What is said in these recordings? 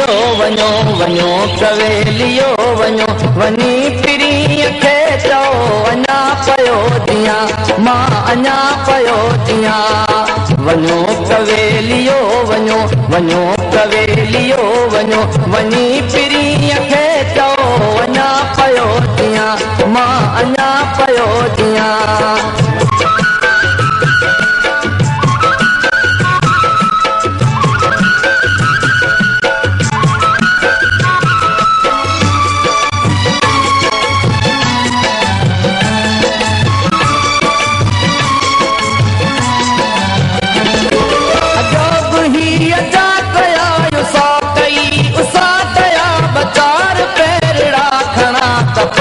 कवेलियो वञो वञो कवेलियो वञो वञी पिरीअ खे चओ अञा पयो दियां मां अञा पयो दियां वञो कवेलियो वञो वञो कवेलियो वञो वञी पिरीअ खे चओ अञा पयो दियां मां अञा पयो दियां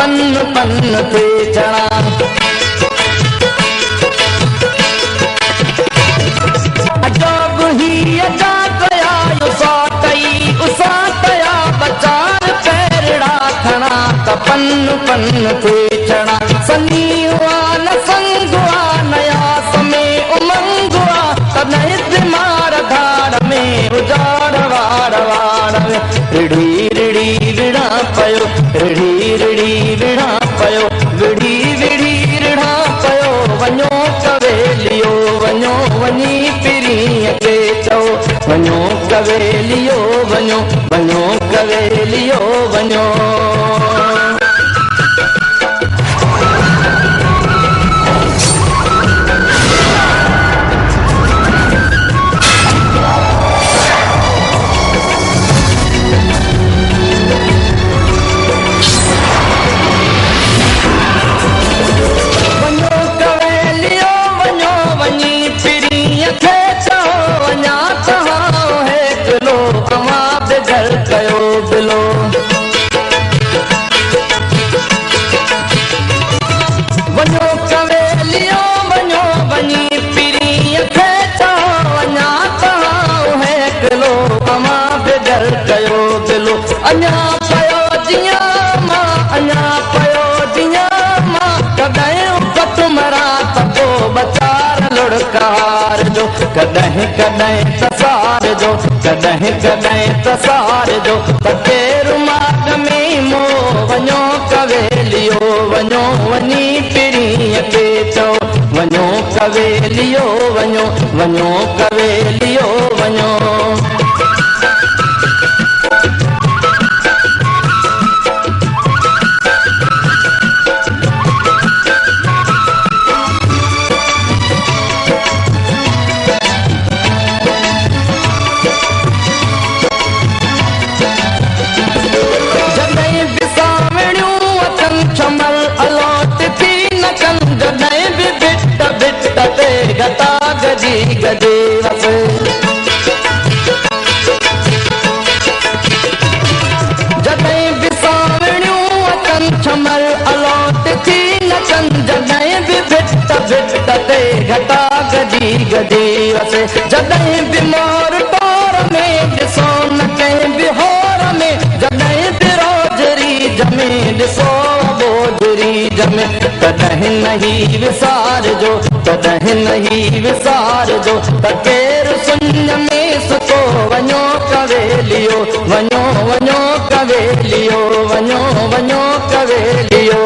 पन पन पे चढ़ा अजब ही अजा गया उसा तया बचार पैरड़ा खड़ा पन पन पे चढ़ा सनी हुआ न संग हुआ नया समय उमंग हुआ तब मार धाड़ में उजाड़ वाड़ वाड़ रिड़ी रिड़ी रिड़ा पयो रिड़ी रिड़ी रिड़ा पयो विड़ी विड़ी रिड़ा पयो वञो कवेलियो वञो वञी पिरीअ खे चओ वञो कवेलियो वञो वञो कवेलियो वञो अञा पयो जियां मां अञा पयो जियां मां कॾहिं पत मरा तको बचार लुड़कार जो कॾहिं कॾहिं तसार जो कॾहिं कॾहिं तसार जो तकेर माग में मो वञो कवेलियो वञो वञी पिरीअ खे चओ वञो कवेलियो वञो वञो कवेलियो वञो गता गजी गजे वस जॾहिं बि सावणियूं अचनि छमल अलॉट थी नचनि जॾहिं बि भिट भिट ते घटा गजी गजे वस जॾहिं बि मोर टोर में ॾिसो न कंहिं बि होर में जॾहिं बि रोजरी जमे ॾिसो बोजरी जमे तॾहिं नहीं विसार जो तॾहिं नहीं विसार जो तकेर सुञ में सुको वञो कवेलियो वञो वञो कवेलियो वञो वञो कवेलियो